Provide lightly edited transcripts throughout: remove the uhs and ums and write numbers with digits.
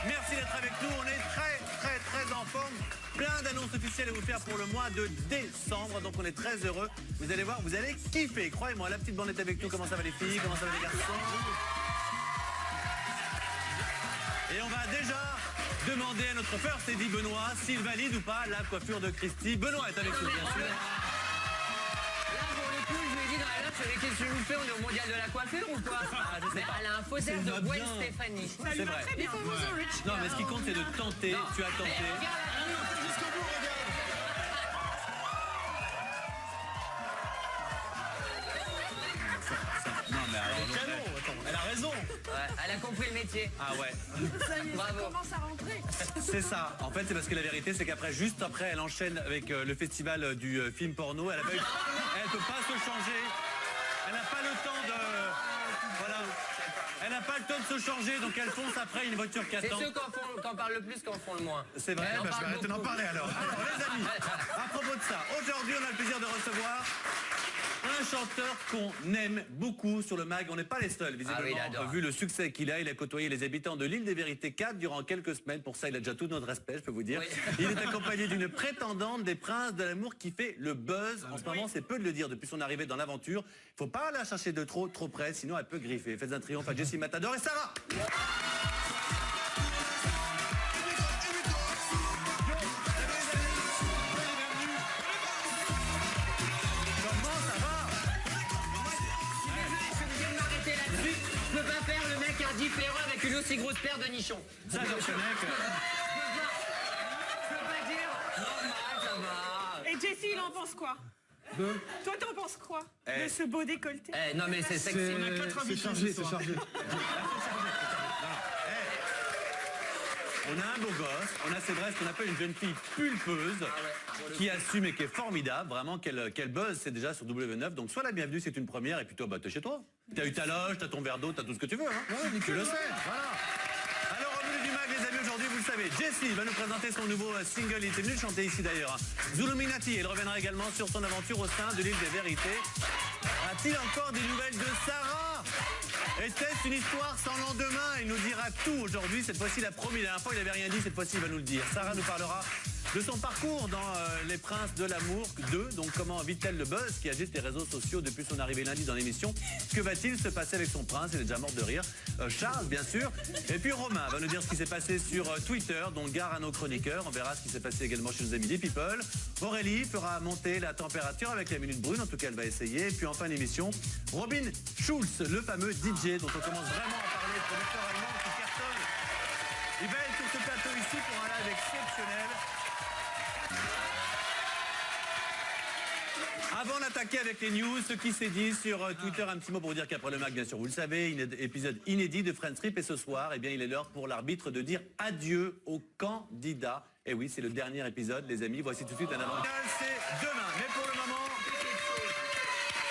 Merci d'être avec nous, on est très en forme. Plein d'annonces officielles à vous faire pour le mois de décembre, donc on est très heureux. Vous allez voir, vous allez kiffer, croyez-moi. La petite bande est avec nous, comment ça va les filles, comment ça va les garçons? Et on va déjà demander à notre First Lady Benoît s'il valide ou pas la coiffure de Christy. Benoît est avec nous, bien sûr. Qu'est-ce que vous faites? On est au mondial de la coiffure ou quoi? Elle a un faux air de Gwen Stefani. C'est vrai. Non, mais ce qui compte, c'est de tenter. Tu as tenté. Jusqu'au bout, regarde. Non, mais alors, elle a raison. Ouais, elle a compris le métier. Ah ouais. Ça y est, Bravo. ça commence à rentrer. C'est ça. En fait, c'est parce que la vérité, c'est qu'après, juste après, elle enchaîne avec le festival du film porno. Elle peut pas se changer. Elle n'a pas le temps de... Voilà. Elle n'a pas le temps de se changer, donc elle fonce après une voiture qui attend. C'est ceux qui en parlent le plus qui en font le moins. C'est vrai, je vais arrêter d'en parler alors. Alors les amis, à propos de ça, aujourd'hui on a le plaisir de recevoir un chanteur qu'on aime beaucoup sur le mag. On n'est pas les seuls, visiblement, vu le succès qu'il a. Il a côtoyé les habitants de l'île des Vérités 4 durant quelques semaines. Pour ça, il a déjà tout notre respect, je peux vous dire. Oui. Il est accompagné d'une prétendante des Princes de l'amour qui fait le buzz. En ce moment, c'est peu de le dire depuis son arrivée dans l'aventure. Il faut pas la chercher de trop près, sinon elle peut griffer. Faites un triomphe à Jessie Matador et Sarah. Différent avec une aussi grosse paire de nichons. Ça, je reconnais que... Je peux pas dire. Normal, ça va. Et Jessie, il en pense quoi? Toi, t'en penses quoi de ce beau décolleté? Non mais c'est sexy. C'est chargé, c'est chargé. On a un beau gosse, on a c'est vrai ce qu'on appelle une jeune fille pulpeuse qui assume et qui est formidable, vraiment qu'elle buzz, c'est déjà sur W9, donc sois la bienvenue, c'est une première, et puis toi, bah t'es chez toi. T'as eu ta loge, t'as ton verre d'eau, t'as tout ce que tu veux, hein. Ouais, Tu le sais, voilà. Alors au menu du mag les amis, aujourd'hui vous le savez, Jessie va nous présenter son nouveau single, il était venu le chanter ici d'ailleurs. Zuluminati, elle reviendra également sur son aventure au sein de l'île des Vérités. A-t-il encore des nouvelles de Sarah? Était-ce une histoire sans lendemain? Il nous dira tout aujourd'hui. Cette fois-ci, il a promis. La dernière fois, il n'avait rien dit. Cette fois-ci, il va nous le dire. Sarah nous parlera de son parcours dans Les Princes de l'amour 2. Donc, comment vit-elle le buzz qui agite les réseaux sociaux depuis son arrivée lundi dans l'émission? Que va-t-il se passer avec son prince? Il est déjà mort de rire. Charles, bien sûr. Et puis, Romain va nous dire ce qui s'est passé sur Twitter. Donc, gare à nos chroniqueurs. On verra ce qui s'est passé également chez nos amis des People. Aurélie fera monter la température avec la minute brune. En tout cas, elle va essayer. Et puis, en fin d'émission, Robin Schulz, le fameux DJ dont on commence vraiment à parler, producteur allemand qui cartonne. Il va être sur ce plateau ici pour un live exceptionnel. Avant d'attaquer avec les news, ce qui s'est dit sur Twitter, un petit mot pour vous dire qu'après le mag, bien sûr, vous le savez, épisode inédit de Friends Trip, et ce soir, eh bien, il est l'heure pour l'arbitre de dire adieu aux candidats. Et oui, c'est le dernier épisode, les amis. Voici tout de suite un avant. C'est demain, mais pour le moment,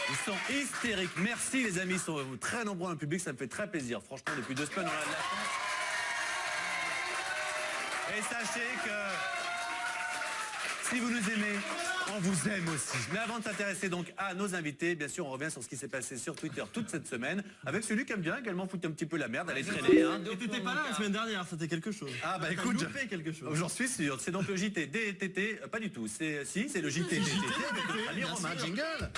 ils sont hystériques. Merci les amis, ils sont très nombreux dans le public, ça me fait très plaisir. Franchement, depuis 2 semaines, on a de la chance. Et sachez que si vous nous aimez, on vous aime aussi. Mais avant de s'intéresser donc à nos invités, bien sûr, on revient sur ce qui s'est passé sur Twitter toute cette semaine, avec celui qui aime bien également foutre un petit peu la merde, aller traîner. Hein. Et t'étais pas là la semaine dernière, c'était quelque chose. Ah bah écoute, quelque chose. j'en suis sûr. C'est donc le JT DTT, pas du tout. C'est le JT DTT avec notre ami Romain. Jingle.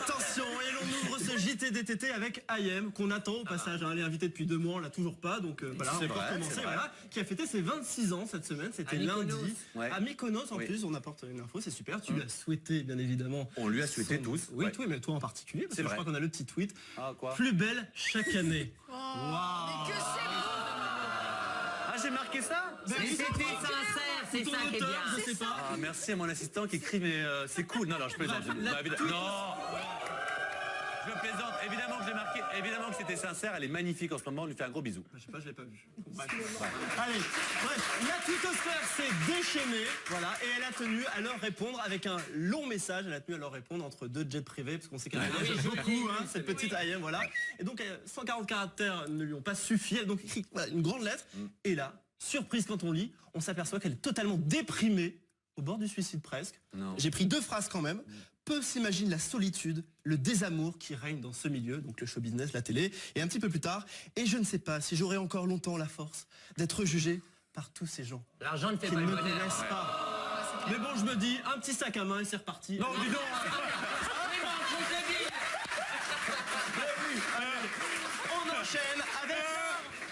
Attention, et l'on ouvre ce JT-DTT avec IM, qu'on attend au passage. Elle est invitée depuis 2 mois, on l'a toujours pas, donc voilà, on C'est peut vrai, recommencer. c'est vrai. Voilà, qui a fêté ses 26 ans cette semaine, c'était lundi. Ouais. À Mykonos en Oui. plus, on apporte une info, c'est super. Tu lui as souhaité, bien évidemment. On lui a souhaité tous. Oui, Ouais. toi, mais toi en particulier, parce C'est que je vrai. crois qu'on a le petit tweet. Ah quoi? Plus belle chaque année. Ah j'ai marqué ça? Mais c'était sincère, c'est Ton ça qui est auteur, bien. je sais pas. Ah merci à mon assistant qui écrit mais c'est cool. Non, je plaisante. Non. je plaisante. Évidemment que j'ai marqué. Évidemment que c'était sincère. Elle est magnifique en ce moment. On lui fait un gros bisou. Je sais pas, je l'ai pas vu. Bref. Allez, bref, la twittosphère s'est déchaînée, voilà, et elle a tenu à leur répondre avec un long message. Elle a tenu à leur répondre entre deux jets privés, parce qu'on sait qu'elle a beaucoup, hein, cette petite IM, voilà. Et donc, 140 caractères ne lui ont pas suffi. Elle a donc écrit voilà, une grande lettre. Et là, surprise quand on lit, on s'aperçoit qu'elle est totalement déprimée, au bord du suicide presque. J'ai pris 2 phrases quand même. Peu s'imaginent la solitude, le désamour qui règne dans ce milieu, donc le show business, la télé, et un petit peu plus tard, et je ne sais pas si j'aurai encore longtemps la force d'être jugé par tous ces gens L'argent ne fait qui pas ne le me bonheur. connaissent pas. Mais bon, je me dis, un petit sac à main et c'est reparti. Non, dis donc.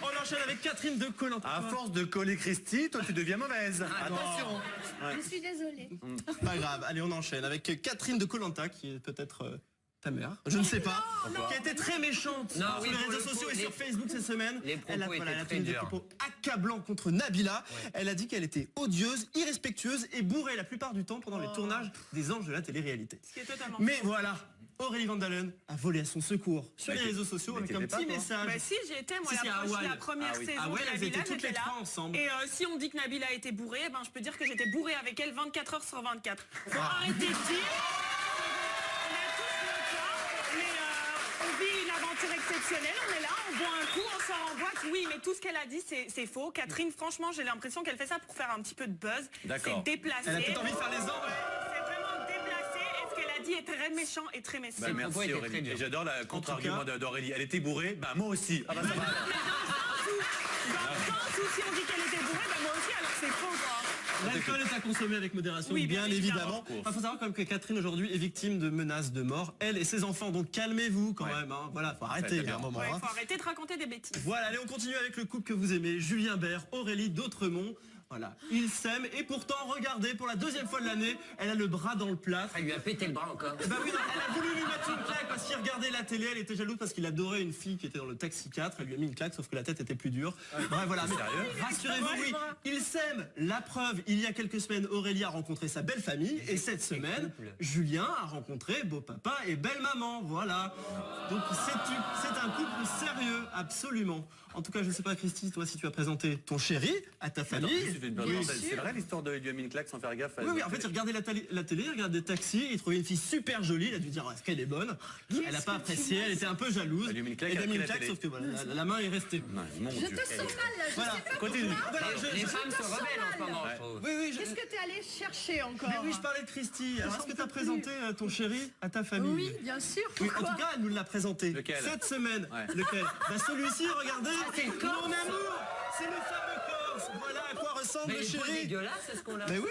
On enchaîne avec Catherine de Koh-Lanta. À force de coller Christy, toi tu deviens mauvaise. Attention. Je suis désolée. Pas grave, allez on enchaîne avec Catherine de Koh-Lanta qui est peut-être ta mère, je ne sais pas, qui a été très méchante Non, sur oui, les pour réseaux le sociaux coup, et sur Facebook cette semaine. les propos Elle a, étaient elle a très tenu des durs. propos accablants contre Nabila. Elle a dit qu'elle était odieuse, irrespectueeuse et bourrée la plupart du temps pendant les tournages des Anges de la télé-réalité. Ce qui est totalement Mais voilà, Aurélie Van Dalen a volé à son secours sur les réseaux sociaux mais avec un t'étais pas, petit toi message. Bah si, j'y étais, moi, Si, si, à Hawaï. la première Ah oui. saison Ah ouais, de elles Nabila, étaient toutes les j'étais là. 3 ensemble. Et si on dit que Nabila était bourrée, eh ben, je peux dire que j'étais bourrée avec elle 24 heures sur 24. Faut arrêter de dire. On a tous nos cas, mais on vit une aventure exceptionnelle, on est là, on boit un coup, on sort en boîte. Oui, mais tout ce qu'elle a dit, c'est faux. Catherine, franchement, j'ai l'impression qu'elle fait ça pour faire un petit peu de buzz. D'accord. C'est déplacé. Elle a peut-être envie de faire les Anges. C'est vraiment déplacé. Et ce qu'elle a dit est très méchant et très messie. Bah, propos merci étaient Aurélie. très durs. Et j'adore le contre-argument d'Aurélie. Elle était bourrée, bah moi aussi. Ah bah ça va. Dans le sens où si on dit qu'elle était bourrée, bah moi aussi, alors c'est faux, quoi. L'alcool est à consommer avec modération, Oui, bien bien évidemment. évidemment. Il faut savoir quand même que Catherine aujourd'hui est victime de menaces de mort, elle et ses enfants. Donc calmez-vous quand même. Hein. Voilà, faut arrêter très à un moment. Ouais, Hein. faut arrêter de raconter des bêtises. Voilà, allez, on continue avec le couple que vous aimez, Julien Bert, Aurélie d'Autremont. Voilà, ils s'aiment et pourtant, regardez, pour la 2e fois de l'année, elle a le bras dans le plâtre. Elle lui a pété le bras encore. Bah oui, non, elle a voulu lui mettre une claque parce qu'il regardait la télé, elle était jalouse parce qu'il adorait une fille qui était dans le taxi 4, elle lui a mis une claque sauf que la tête était plus dure. Bref, voilà, mais rassurez-vous, oui, ils s'aiment. La preuve, il y a quelques semaines, Aurélie a rencontré sa belle famille et cette semaine, Julien a rencontré beau papa et belle maman, voilà. Donc c'est un couple sérieux, absolument. En tout cas, je ne sais pas, Christy, toi, si tu as présenté ton chéri à ta Attends, famille. tu fais une parenthèse. C'est vrai l'histoire de il lui a mis une claque sans faire gaffe. Oui, en fait, il regardait la télé, il regardait des taxis, il trouvait une fille super jolie, il a dû dire est-ce qu'elle est bonne. Elle n'a pas apprécié, elle était un peu jalouse. Elle lui a mis une claque, elle a elle a mis une pris la claque, télé. sauf que voilà, la main est restée. Non, mon Je Dieu. te sens mal là, je Voilà, sais pas continue. pourquoi. Voilà, Les femmes se sens rebellent en ce mal. moment, Ouais. je trouve. Oui, Qu'est-ce que t'es allé chercher encore? mais oui, je parlais de Christy. Alors, est-ce que tu as peux présenté ton chéri à ta famille? Oui, bien sûr. Oui, en Pourquoi? tout cas, elle nous l'a présenté. Lequel? Cette semaine. Ouais. Lequel? Bah celui-ci, regardez. c'est le Corse. Mon amour, c'est le fameux Corse. Voilà à quoi ressemble Mais le il est pas chéri. dégueulasse, c'est ce qu'on a. Mais oui.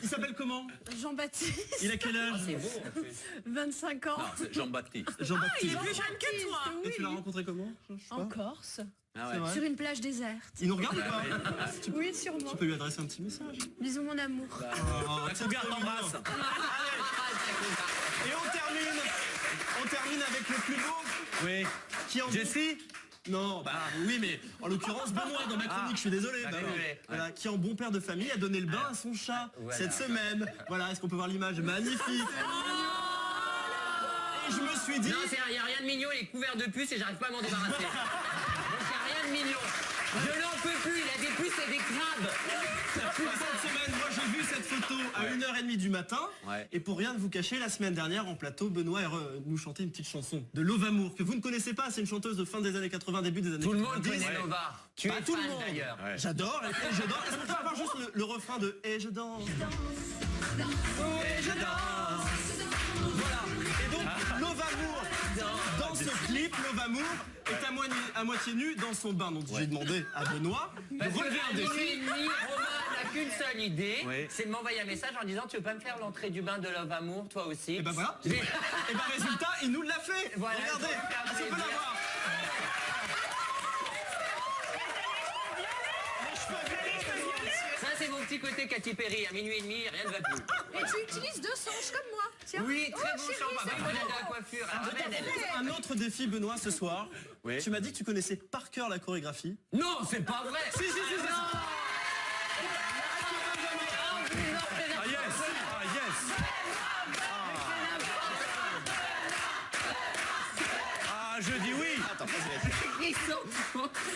Il s'appelle comment? Jean-Baptiste, Il a quel âge? C'est beau en plus. 25 ans. Non, c'est Jean-Baptiste. Il est Jean-Baptiste. plus jeune que toi. Et tu l'as rencontré comment? Je sais pas. En Corse, Ah C'est vrai. sur une plage déserte. Il nous regarde ou pas? Oui, sûrement. Tu peux lui adresser un petit message. Bisous mon amour. Oh, La cougar t'embrasse. Et on termine avec le plus beau Oui. qui en Jessie. Non, bah oui, mais en l'occurrence, Benoît, dans ma chronique, je suis désolé. Bah, d'accord. oui. Voilà, qui en bon père de famille a donné le bain à son chat Voilà. cette semaine. Voilà, est-ce qu'on peut voir l'image? Magnifique. Et je me suis dit... Non, il n'y a rien de mignon, il est couvert de puces et j'arrive pas à m'en débarrasser. Donc il n'y a rien de mignon. Je n'en peux plus, il a des puces et des crabes. Cette semaine, moi j'ai vu cette photo à 1h30 du matin. Ouais. Et pour rien de vous cacher, la semaine dernière en plateau, Benoît nous chantait une petite chanson de Love Amour que vous ne connaissez pas. C'est une chanteuse de fin des années 80, début des années Tout le 90. monde connaît Nova. Tu Pas es tout le fan monde. d'ailleurs. Ouais. J'adore, et je danse. Est-ce qu'on peut avoir juste le refrain de Et je danse? Et je danse. Voilà. Et donc, Love Amour, dans ce clip, Love Amour est à moitié nu dans son bain. Donc j'ai demandé à Benoît de Parce relever qu'à un minuit défi. et demi, Romain n'a qu'une seule idée, Oui. c'est de m'envoyer un message en disant tu veux pas me faire l'entrée du bain de Love Amour, toi aussi. Et ben voilà. Je vais- Et ben résultat, il nous l'a fait. Voilà, Regardez, je vais faire est-ce qu'on peut plaisir. l'avoir? Ça c'est mon petit côté Katy Perry, à minuit et demi, rien ne va plus. Et tu utilises 2 songes comme moi. Tiens. Oui, très Oh, bon chérie, shampoing. c'est Même bon. modèle de la coiffure. Alors, ramène, elle. Un autre défi, Benoît, ce soir. Oui. Tu m'as dit que tu connaissais par cœur la chorégraphie. Non, c'est pas vrai. Si, si, si, si. Ah yes. Ah yes.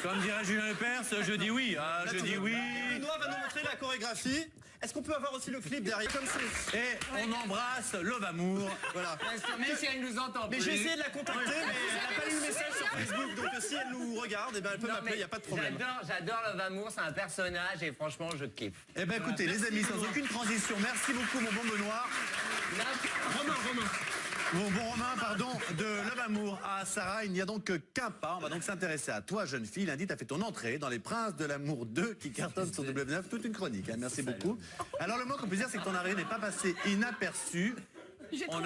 Comme dirait Julien Lepers, je dis oui. Ah, je dis oui. Benoît va nous montrer la chorégraphie. Est-ce qu'on peut avoir aussi le clip derrière comme c'est? Et on embrasse Love Amour. Voilà. Même si elle nous entend. Mais j'ai essayé de la contacter, mais elle n'a pas eu le message sur Facebook. Donc si elle nous regarde, eh ben, elle peut m'appeler, il n'y a pas de problème. J'adore Love Amour, c'est un personnage et franchement je kiffe. Eh ben écoutez, les amis, sans aucune transition, merci beaucoup mon bon Benoît. Mon bon Romain, pardon, de Love Amour à Sarah, il n'y a donc qu'un pas. On va donc s'intéresser à toi, jeune fille. Lundi, tu as fait ton entrée dans Les Princes de l'amour 2 qui cartonnent sur W9. Toute une chronique, hein. Merci beaucoup. Alors le mot qu'on peut dire, c'est que ton arrivée n'est pas passée inaperçue. On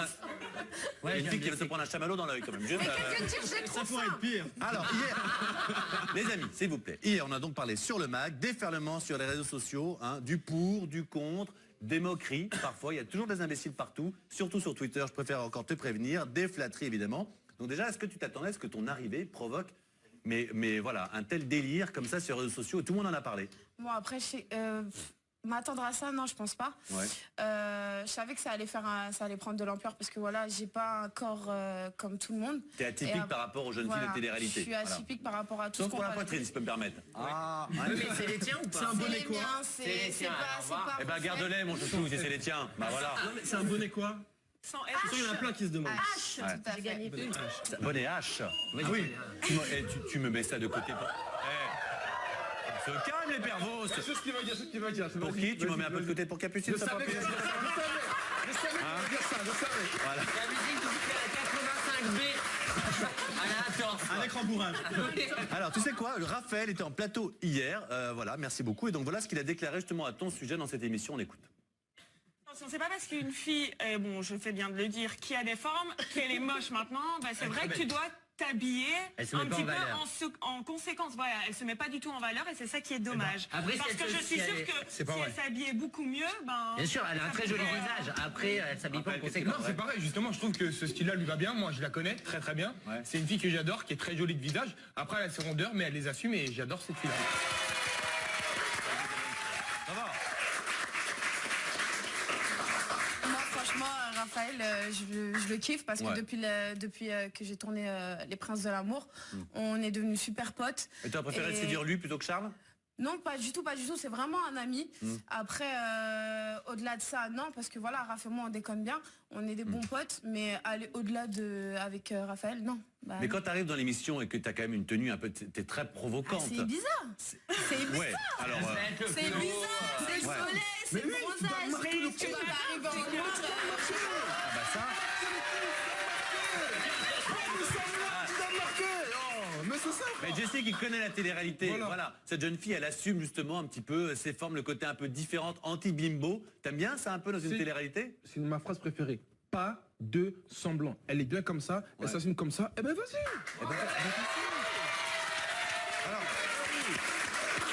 a une fille qui va se prendre un chamallow dans l'œil quand même. Ça pourrait être pire. Alors, hier, les amis, s'il vous plaît, hier, on a donc parlé sur le mag, déferlement sur les réseaux sociaux, hein, du pour, du contre, des moqueries, parfois, il y a toujours des imbéciles partout, surtout sur Twitter, je préfère encore te prévenir, des flatteries évidemment. Donc déjà, est-ce que tu t'attendais à ce que ton arrivée provoque, mais voilà, un tel délire comme ça sur les réseaux sociaux, et tout le monde en a parlé? Bon, après, m'attendre à ça, non, je pense pas. Ouais. Je savais que ça allait prendre de l'ampleur parce que voilà, j'ai pas un corps comme tout le monde. T'es atypique par rapport aux jeunes filles de télé-réalité. Je suis atypique par rapport à tout Sauf ce qu'on pour la va poitrine, si je peux me permettre. Ah, ouais. Mais c'est les tiens ou pas? C'est un C'est bonnet les quoi? miens, c'est pas... Eh ben garde-les mon chouchou, si c'est les tiens. Bah voilà. C'est un bonnet quoi? Sans Il y en a plein qui se demandent. H, tout à fait. Bonnet H. Oui. Tu me mets ça de côté. Se calme les pervos. C'est ce qu'il va dire, c'est ce qu'il va dire. Pour qui? Tu me mets un peu de côté pour Capucine? Je savais qu'il allait dire ça, je savais. Voilà. La musique du 85B. Allez, attends. Un écran bourrage. Alors tu sais quoi, Raphaël était en plateau hier, voilà, merci beaucoup. Et donc voilà ce qu'il a déclaré justement à ton sujet dans cette émission, on écoute. Attention, c'est pas parce qu'une fille, bon, je fais bien de le dire, qui a des formes, qu'elle est moche maintenant, bah, c'est vrai que tu dois t'habiller Elle se un met pas petit en peu valeur. en conséquence. Voilà, elle se met pas du tout en valeur et c'est ça qui est dommage. Après, si Parce elle que se- je suis si sûre elle est- que c'est si pas vrai. elle s'habillait beaucoup mieux, ben... Bien sûr, elle a un très joli visage. Après, elle s'habille pas en Après, conséquence. Non, c'est pareil, justement, je trouve que ce style-là lui va bien. Moi, je la connais très très bien. Ouais. C'est une fille que j'adore, qui est très jolie de visage. Après, elle a ses rondeurs, mais elle les assume et j'adore cette fille-là. Ça va? Moi, franchement, Raphaël, je le kiffe parce que Ouais. depuis que j'ai tourné Les Princes de l'amour, on est devenus super potes. Et tu as préféré Et- séduire lui plutôt que Charles? Non, pas du tout, pas du tout. C'est vraiment un ami. Après, au-delà de ça, non, parce que voilà, Raphaël et moi, on déconne bien. On est des bons potes, mais aller au-delà avec Raphaël, non. Bah, Mais non. quand tu arrives dans l'émission et que tu as quand même une tenue un peu, t'es très Ah, provocante. c'est bizarre. C'est bizarre. Ouais, alors C'est bizarre. C'est le Ouais. soleil, c'est le bronzage. Tu vas arriver en noir. ah bah ça. Mais c'est ça. Mais Jessie qui connaît la télé-réalité, Voilà. voilà. Cette jeune fille, elle assume justement un petit peu ses formes, le côté un peu différent, anti-bimbo. T'aimes bien ça un peu dans une Si. télé-réalité? C'est ma phrase préférée. Pas de semblant. Elle est bien comme ça, elle s'assume comme ça. Eh ben vas-y.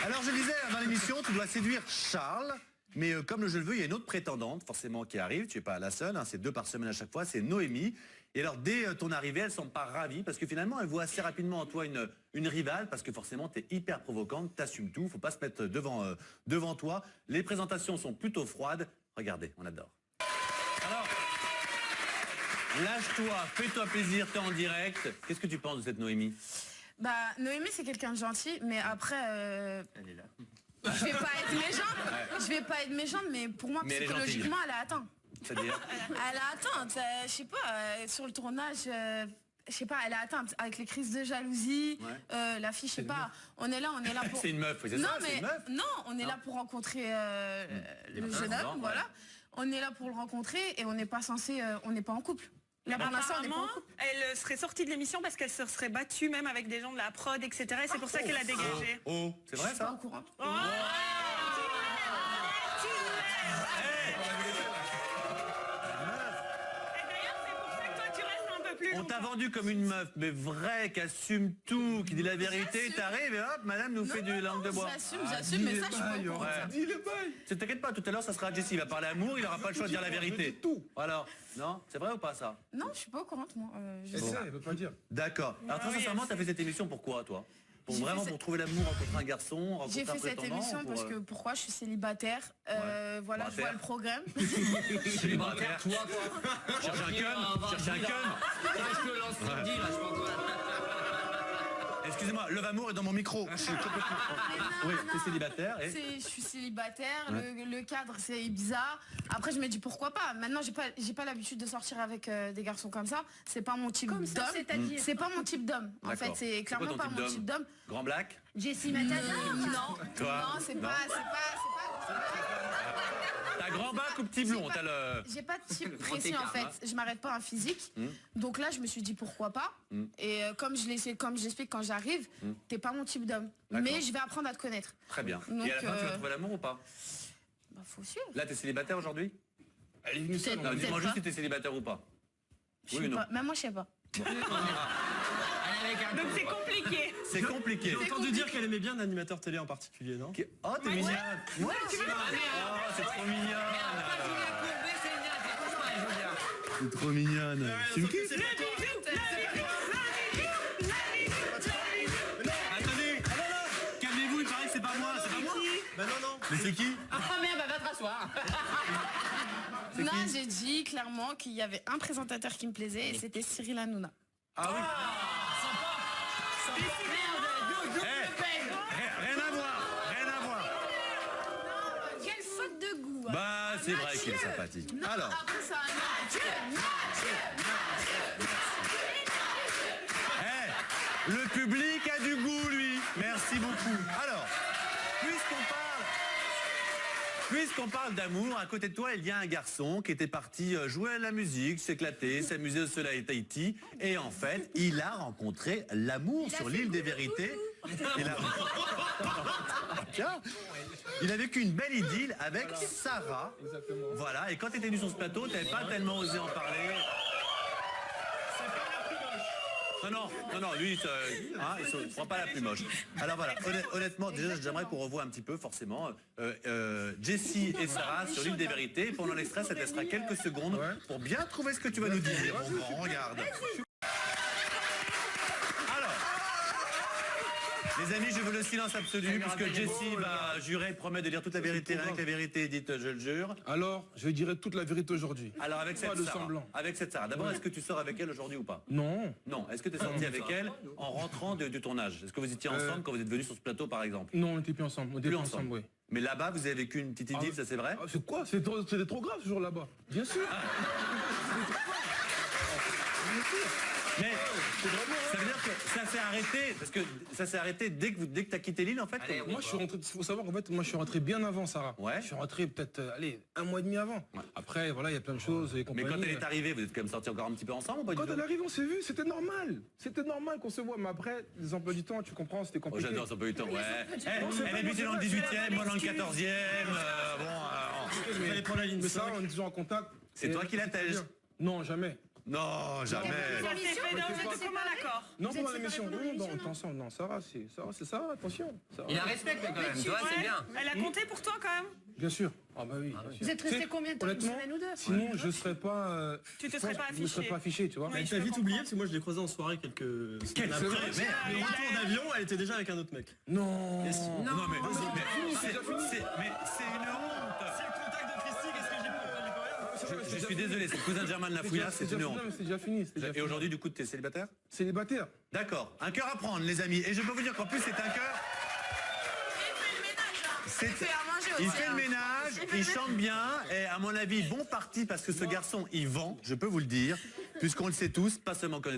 Alors je disais dans l'émission, tu dois séduire Charles, mais comme le jeu le veut, il y a une autre prétendante forcément qui arrive, tu n'es pas la seule, hein, c'est 2 par semaine à chaque fois, c'est Noémie. Et alors dès ton arrivée, elle semble pas ravie, parce que finalement elle voit assez rapidement en toi une rivale, parce que forcément tu es hyper provocante, t'assumes tout, faut pas se mettre devant toi. Les présentations sont plutôt froides, regardez, on adore. Alors, lâche-toi, fais-toi plaisir, t'es en direct. Qu'est-ce que tu penses de cette Noémie? Bah, Noémie, c'est quelqu'un de gentil, mais après... Elle est là. Je vais pas être méchante, je vais pas être méchante, mais pour moi, Mais elle est psychologiquement, elle a atteint. C'est-à-dire Elle a atteint, je sais pas, sur le tournage, je sais pas, elle a atteint avec les crises de jalousie, la fille, je sais pas, on est là pour... C'est une meuf, oui, c'est non, ça, c'est mais une meuf. non, on est là pour rencontrer le jeune homme, ouais. voilà. On est là pour le rencontrer et on n'est pas censé, on n'est pas en couple. Là, pour l'instant, on n'est pas en Apparemment, couple. elle serait sortie de l'émission parce qu'elle se serait battue même avec des gens de la prod, etc. Et c'est pour ça qu'elle a dégagé. Oh, c'est vrai Je suis pas ça? au courant. Oh, Et d'ailleurs, c'est pour ça que toi, tu restes un peu plus On longtemps. t'a vendu comme une meuf, mais vraie, qui assume tout, qui dit la vérité, J'assume. t'arrives et hop, madame nous fait du langue de bois. J'assume, mais ça, je suis pas au courant. Ouais. Dis le bail. T'inquiète pas, tout à l'heure ça sera Jessie, il va parler amour, il aura pas le choix de dire la vérité. Tout. Alors, non, c'est vrai ou pas ça? Non, je suis pas au courant, moi. Je sais. Essaie, elle veut pas dire. D'accord. Alors très oui, sincèrement, elle t'as fait cette émission pourquoi toi? Pour J'ai vraiment fait pour trouver l'amour, rencontrer un garçon, rencontrer J'ai un fait cette prétendant, émission pour, parce que pourquoi je suis célibataire, voilà, je Célibataire. vois le programme. célibataire. Toi, quoi. Cherche un cum, cherche un cum. Je te lance dit, là, je pense. Excusez-moi, Love Amour est dans mon micro. Je suis complètement... Oui, t'es célibataire et... Je suis célibataire, le cadre c'est bizarre. Après je me dis pourquoi pas. Maintenant j'ai pas l'habitude de sortir avec des garçons comme ça. C'est pas mon type d'homme. C'est pas mon type d'homme. En fait c'est clairement pas mon type d'homme. Grand Black? Jessie Matador. Non. Toi? Non, c'est pas. T'as grand bac ou petit blond? J'ai pas de type précis en fait. Je m'arrête pas à un physique. Donc là je me suis dit pourquoi pas. Et comme j'explique quand j'arrive, t'es pas mon type d'homme. Mais je vais apprendre à te connaître. Très bien. Donc, et à la fin tu vas trouver l'amour ou pas? Bah faut suivre. Là t'es célibataire aujourd'hui? Elle est venue seule. Non, dis-moi juste si t'es célibataire ou pas. Je sais pas. Même moi je sais pas. Donc c'est compliqué. C'est compliqué. J'ai entendu dire qu'elle aimait bien l'animateur télé en particulier, non? Oh t'es mignonne. Ouais, Tu veux c'est trop mignon. pas Julien Courbet, c'est bien, c'est touche pas, Julien. C'est trop mignonne. Tu me kiffes? Attendez, calmez-vous, il paraît que c'est pas moi, c'est pas moi. Bah non. Mais c'est qui? Ah merde, va te rasseoir. Non, j'ai dit clairement qu'il y avait un présentateur qui me plaisait et c'était Cyril Hanouna. Ah oui. Rien à voir. Quelle faute de goût. Bah c'est vrai qu'il est sympathique. Alors, Après ça, le public a du goût lui. Merci beaucoup. Alors, puisqu'on parle d'amour, à côté de toi, il y a un garçon qui était parti jouer à la musique, s'éclater, s'amuser au soleil Tahiti. Et en fait, il a rencontré l'amour sur l'île des Vérités. Tiens, il a vécu une belle idylle avec Sarah. Exactement. Voilà, et quand tu étais venu sur ce plateau, tu n'avais pas tellement osé en parler. Non, lui, il se prend pas la plus moche. Alors voilà, honnêtement, déjà, j'aimerais qu'on revoie un petit peu, forcément, Jessie et Sarah sur l'île des Vérités. Pendant l'extrait, ça te laissera quelques secondes pour bien trouver ce que tu vas nous dire. Bon, regarde. Alors, les amis, je veux le silence absolu, puisque Jessie va jurer, promet de dire toute la vérité, rien que la vérité est dite, je le jure. Alors, je dirai toute la vérité aujourd'hui. Alors, avec Pas cette de Sarah. semblant. Avec cette Sarah. D'abord, est-ce que tu sors avec elle aujourd'hui ou pas? Non. Non. Est-ce que tu es sorti avec elle en rentrant de ton âge? Est-ce que vous étiez ensemble quand vous êtes venus sur ce plateau, par exemple? Non, on n'était plus ensemble. On était Plus plus ensemble. ensemble, oui. Mais là-bas, vous avez vécu une petite idylle, ça c'est vrai? Ah, c'est quoi? C'était trop grave ce jour là-bas. Bien sûr. Mais ça veut dire que ça s'est arrêté, parce que ça s'est arrêté dès que tu as quitté l'île, en fait? Moi, je suis rentré, il faut savoir qu'en fait, moi, je suis rentré bien avant Sarah. Ouais. Je suis rentré peut-être, un mois et demi avant. Après, voilà, il y a plein de choses et Mais compagnie. quand elle est arrivée, vous êtes quand même sortis encore un petit peu ensemble ou pas Quand du tout? elle arrive, on s'est vu, c'était normal. C'était normal qu'on se voit, mais après, les emplois du temps, tu comprends, c'était Oh, compliqué. j'adore son peu du temps, ouais. c'est Elle pas- habitait dans le 18e, moi dans le 14e. Vous allez prendre la ligne Mais ça, 5. on est toujours en contact. C'est toi qui la tèges? Non, jamais. Non, jamais. Vous avez fait de commun accord. Non, Vous êtes pendant l'émission. séparés pendant Non, l'émission, on est ensemble. Non, Sarah, c'est ça, attention. Sarah. Il a respect quand même, tu vois, c'est bien. Elle a compté pour toi quand même. Bien sûr. Ah bah oui. Vous êtes restés combien de temps? Une Honnêtement, semaine ou deux? sinon, je serais pas... Tu te je serais pense pas que je me serais affiché. pas affiché, tu vois. Oui, Elle je t'a peux vite comprendre. oublié parce que moi je l'ai croisée en soirée quelques semaines après. vrai, Mais le retour d'avion, elle était déjà avec un autre mec. Non. Et si. Non, mais c'est déjà fini. c'est une honte. C'est le contact de Christy, qu'est-ce que j'ai pas entendu? Je suis désolé, c'est le cousin de Germain de la Fouilla, c'est une honte. C'est déjà fini. Et aujourd'hui, du coup, tu es célibataire? Célibataire. D'accord, un cœur à prendre, les amis. Et je peux vous dire qu'en plus, c'est un cœur. Il fait à manger aussi. Il fait le ménage, il chante bien, et à mon avis, bon parti parce que ce garçon, il vend, je peux vous le dire, puisqu'on le sait tous, pas seulement quand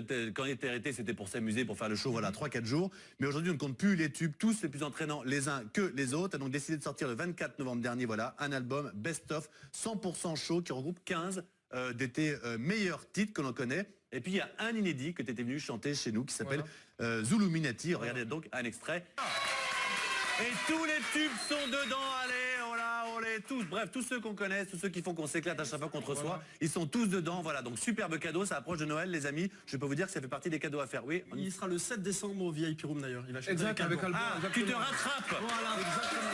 il était arrêté, c'était pour s'amuser, pour faire le show, voilà, 3-4 jours, mais aujourd'hui, on ne compte plus les tubes, tous les plus entraînants les uns que les autres, a donc décidé de sortir le 24 novembre dernier, voilà, un album best-of 100% show qui regroupe 15 de tes meilleurs titres que l'on connaît. Et puis il y a un inédit que tu étais venu chanter chez nous qui s'appelle Zuluminati. Regardez donc un extrait. Et tous les tubes sont dedans, allez, oh là, oh les, tous, bref, tous ceux qu'on connaît, tous ceux qui font qu'on s'éclate à chaque fois qu'on te reçoit, ils sont tous dedans, voilà, donc superbe cadeau, ça approche de Noël, les amis, je peux vous dire que ça fait partie des cadeaux à faire, oui. Il sera le 7 décembre au VIP Room d'ailleurs. Il va chanter Exact, avec Alban. Alban. Ah, tu te rattrapes. Voilà, exactement.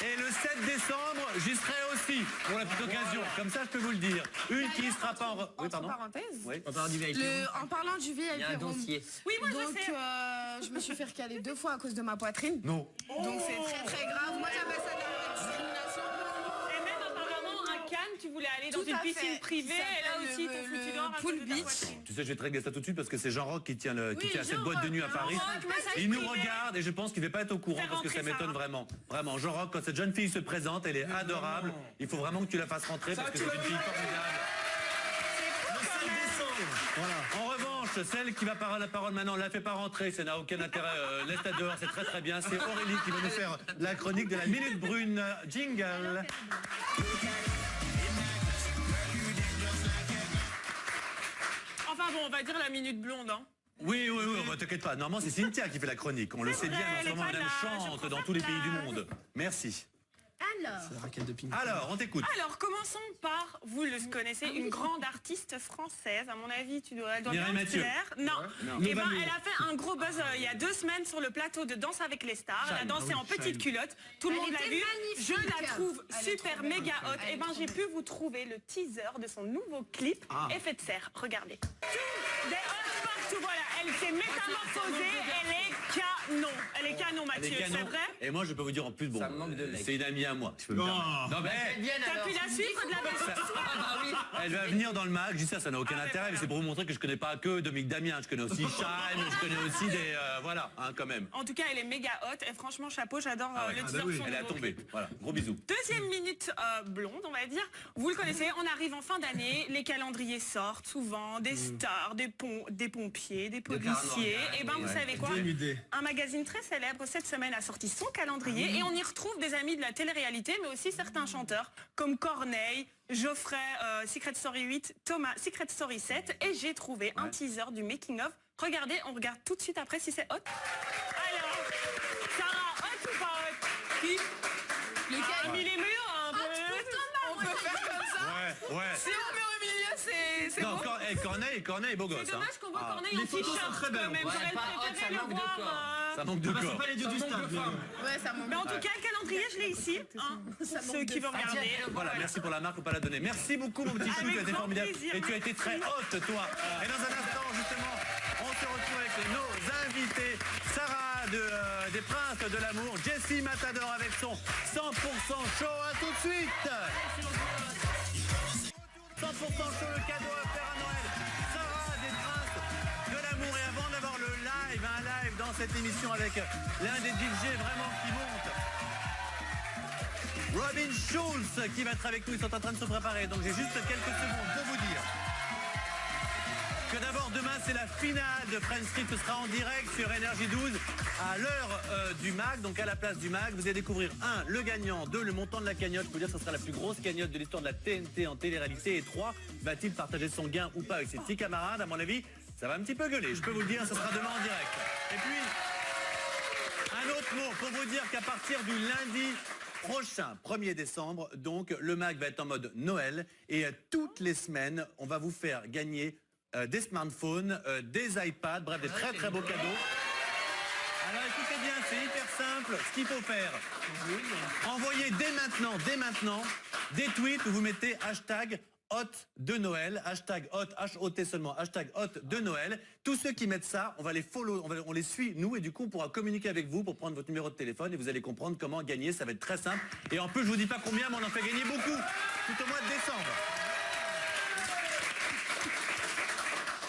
Et le 7 décembre, j'y serai aussi, pour la petite occasion, comme ça je peux vous le dire. Une qui ne sera pas en... Oui, Entre pardon. parenthèses. Oui. On parle du VIP. En parlant du VIP Il y a un room, dossier. Oui, moi donc je sais. je me suis fait recaler 2 fois à cause de ma poitrine. Non. Donc c'est très très grave. Moi j'appelle ça de la discrimination. Et même apparemment un canne tu voulais aller dans Tout une à piscine fait. privée, Qui et là s'appelle aussi, t'es foutu dehors à Pool cause de ta Beach. poitrine. Tu sais, je vais te régler ça tout de suite parce que c'est Jean-Roch qui tient, Oui, cette Jean-Roch, boîte de nuit à Paris. Jean-Roch, massage Il nous privé. regarde et je pense qu'il ne va pas être au courant Fais parce que ça rentrer m'étonne Sarah. vraiment. Vraiment, Jean-Roch, quand cette jeune fille se présente, elle est adorable. Il faut vraiment que tu la fasses rentrer parce que c'est une fille formidable. Le 5 décembre. Voilà. En revanche, celle qui va prendre la parole maintenant, la fait pas rentrer, ça n'a aucun intérêt, laisse-la dehors, c'est très très bien. C'est Aurélie qui va nous faire la chronique de la Minute Brune. Jingle. Enfin bon, on va dire la minute blonde. Hein. Oui, t'inquiète pas. Normalement, c'est Cynthia qui fait la chronique. On le sait vrai, bien, en elle ce est moment, pas madame là, je chante prends dans sa tous les pays du place. monde. Merci. Alors, La raquette de ping. Alors, on t'écoute. Alors, commençons par, vous le connaissez, une grande artiste française. À mon avis, elle doit Mireille bien Mathieu. se plaire. Non. Et ben, elle a fait un gros buzz il y a 2 semaines sur le plateau de Danse avec les stars. Elle a dansé en petite culotte. Tout le Elle monde l'a était vu. magnifique. Je la trouve Elle est super trop belle. méga hot. Elle Et est ben, trop j'ai belle. pu vous trouver le teaser de son nouveau clip, Effet de serre. Regardez. Des hot partout, voilà. Elle s'est métamorphosée. Elle est canon. Elle est canon, Elle est Mathieu. canon. C'est vrai? Et moi, je peux vous dire en plus, bon, Ça me manque de legs. c'est une amie à moi, si je peux me permettre. Non, mais T'as pu la suivre de la maison? Ah bah oui. elle va venir dans le mag, je dis ça n'a aucun intérêt, mais c'est pour vous montrer que je connais pas que Dominique Damien, je connais aussi Shine, je connais aussi des... voilà, hein, quand même. En tout cas, elle est méga hot. Et franchement, chapeau, j'adore le teaser de son Elle est à nouveau tomber, clip. voilà, gros bisous. Deuxième minute blonde, on va dire. Vous le connaissez, on arrive en fin d'année, les calendriers sortent souvent, des stars, des pompiers, des policiers. Et ben vous savez quoi? Dénudé. Un magazine très célèbre cette semaine a sorti son calendrier et on y retrouve des amis de la télé-réalité, mais aussi certains chanteurs comme Corneille, Geoffrey, Secret Story 8, Thomas, Secret Story 7. Et j'ai trouvé un teaser du making of. Regardez, on regarde tout de suite après si c'est hot. Alors, Sarah, hot ou pas hot? Qui? Lequel? Mis les murs un peu. On peut faire comme ça. Ouais. Si on met au milieu, c'est Non, bon. Corneille est beau gosse. C'est dommage qu'on voit Corneille Les en photos t-shirt sont très belles. quand même. Ouais, J'aurais pas hot, préféré ça le manque de voir. corps. Ça manque de Bah, c'est corps. pas les dieux du stade. mais- Ouais, ça manque. Mais en tout cas, le calendrier, je l'ai ici. Hein, pour ceux qui veulent regarder. Voilà, merci pour la marque, faut pas la donner. Merci beaucoup mon petit chou, Avec tu as été grand formidable. plaisir, Et tu as été merci. très haute, toi. Et dans un instant, justement, on se retrouve avec nos invités. Sarah des Princes de l'amour, Jessie Matador avec son 100% show. À tout de suite. 100% show, le cadeau à faire à Noël. Sarah des Princes de l'amour. Et avant d'avoir le live, un live dans cette émission avec l'un des DJ vraiment qui monte. Robin Schulz qui va être avec nous, ils sont en train de se préparer, donc j'ai juste quelques secondes pour vous dire que d'abord demain c'est la finale de Friends Street, ce sera en direct sur Énergie 12 à l'heure du MAG, donc à la place du MAG. Vous allez découvrir 1, le gagnant, 2, le montant de la cagnotte, je peux dire que ce sera la plus grosse cagnotte de l'histoire de la TNT en télé-réalité, et 3, va-t-il partager son gain ou pas avec ses petits camarades? À mon avis, ça va un petit peu gueuler, je peux vous le dire, ce sera demain en direct. Et puis, un autre mot pour vous dire qu'à partir du lundi prochain, 1er décembre, donc le MAG va être en mode Noël et toutes les semaines, on va vous faire gagner des smartphones, des iPads, bref, des très très beaux cadeaux. Alors écoutez bien, c'est hyper simple. Ce qu'il faut faire, envoyez dès maintenant, des tweets où vous mettez hashtag hôte de Noël, hashtag hôte, H-O-T seulement, hashtag hôte de Noël. Tous ceux qui mettent ça, on va les follow, on les suit, nous, et du coup, on pourra communiquer avec vous pour prendre votre numéro de téléphone et vous allez comprendre comment gagner. Ça va être très simple. Et en plus, je vous dis pas combien, mais on en fait gagner beaucoup, tout au mois de décembre.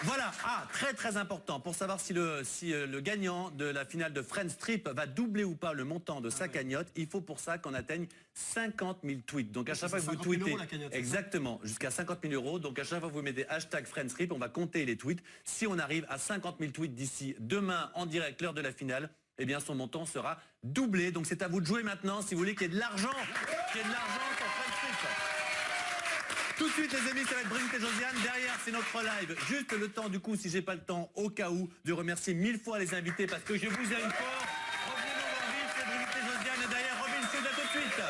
Voilà, très très important pour savoir si le gagnant de la finale de Friends Trip va doubler ou pas le montant de sa cagnotte. Il faut pour ça qu'on atteigne 50 000 tweets. Donc à chaque fois que vous 50 000 tweetez, euros, la cagnotte, c'est ça exactement, jusqu'à 50 000 euros. Donc à chaque fois que vous mettez hashtag Friends Trip, on va compter les tweets. Si on arrive à 50 000 tweets d'ici demain en direct, l'heure de la finale, eh bien son montant sera doublé. Donc c'est à vous de jouer maintenant si vous voulez qu'il y ait de l'argent, sur Friends Trip. Tout de suite les amis, ça va être Brigitte et Josiane. Derrière c'est notre live. Juste le temps du coup, si j'ai pas le temps, au cas où, de remercier 1000 fois les invités parce que je vous aime fort. Revenez nous voir vite, c'est Brigitte et Josiane. Et derrière Robin Schulz, à tout de suite.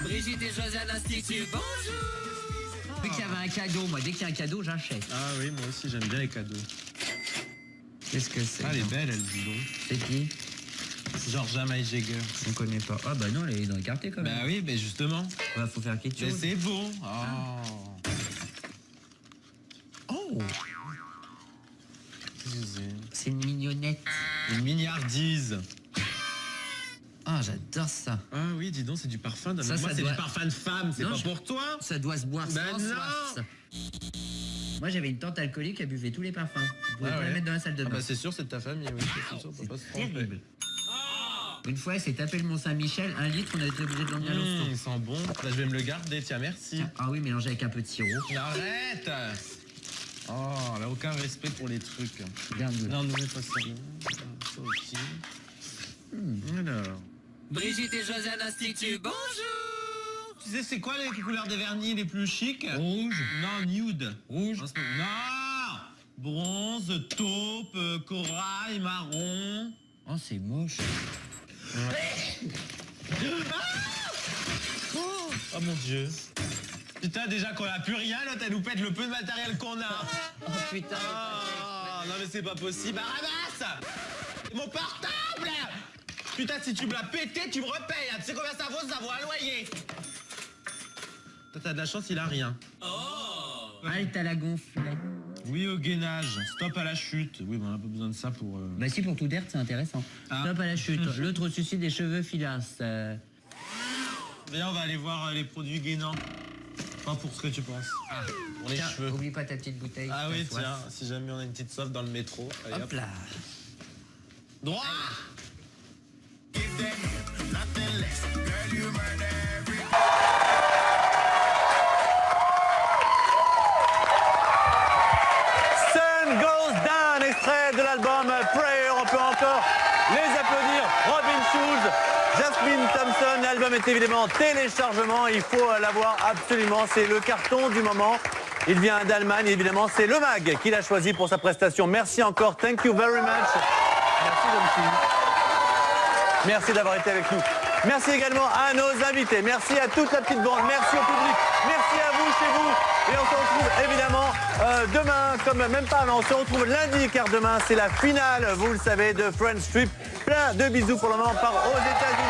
Brigitte et Josiane Institut, bonjour. Dès qu'il y avait un cadeau, moi, dès qu'il y a un cadeau, j'achète. Ah oui, moi aussi j'aime bien les cadeaux. Qu'est-ce que c'est? Ah, elle est belle, elle, dis donc. C'est qui? Georgia May Jagger. On connaît pas. Ah bah non, elle est dans les cartes quand même. Bah oui, mais justement. Bah, faut faire quelque Mais chose. c'est bon. Oh. Oh. C'est une mignonnette. Une mignardise. Oh. Ah, j'adore ça. Ah oui, dis donc, c'est du parfum. Ça, moi, ça c'est doit- du parfum de femme, c'est Non, pas je- pour toi. Ça doit se boire Ben sans non. soif, ça. Moi, j'avais une tante alcoolique, elle buvait tous les parfums. Vous pouvez Ah pas la ouais. mettre dans la salle de Ah bain. bah c'est sûr, c'est de ta famille, oui, c'est sûr, faut pas se tromper. Terrible. Une fois, elle s'est tapé le Mont-Saint-Michel, 1 litre, on a été obligé de l'emmener à l'hosto. Il sent bon. Là, je vais me le garder, tiens, merci. Ah oui, mélangé avec un peu de sirop. Arrête. Oh, elle a aucun respect pour les trucs. Regarde-le. Non, n'oublie pas ça. Ça aussi. Alors. Brigitte et Josiane Institut, bonjour. Tu sais, c'est quoi les couleurs des vernis les plus chics? Rouge. Non, nude. Rouge. Non. Bronze, taupe, corail, marron. Oh, c'est moche. Oh mon Dieu. Putain, déjà qu'on a plus rien, l'autre elle nous pète le peu de matériel qu'on a. Oh putain. Oh, non mais c'est pas possible. Ramasse mon portable. Putain, si tu me l'as pété, tu me repayes. Tu sais combien ça vaut un loyer. Toi, t'as de la chance, il a rien. Ah, t'as la gonflée. Oui au gainage, stop à la chute. Oui, mais on a pas besoin de ça pour... Bah si, pour tout d'air, c'est intéressant. Ah. Stop à la chute. L'autre souci des cheveux filasses. Viens, on va aller voir les produits gainants. Pas pour ce que tu penses. Ah, pour les Tiens, cheveux. oublie pas ta petite bouteille. Ah ta oui, soif. tiens, si jamais on a une petite soif dans le métro. Allez, Hop là. Droit. Sun Goes Down, extrait de l'album Prayer. On peut encore les applaudir. Robin Schulz, Jasmine Thompson. L'album est évidemment en téléchargement. Il faut l'avoir absolument. C'est le carton du moment. Il vient d'Allemagne. Évidemment, c'est le MAG qui l'a choisi pour sa prestation. Merci encore. Thank you very much. Merci, Dominique. Merci d'avoir été avec nous. Merci également à nos invités. Merci à toute la petite bande. Merci au public. Merci à vous chez vous. Et on se retrouve évidemment demain, comme même pas, mais on se retrouve lundi, car demain c'est la finale, vous le savez, de Friends Trip. Plein de bisous pour le moment, part aux États-Unis.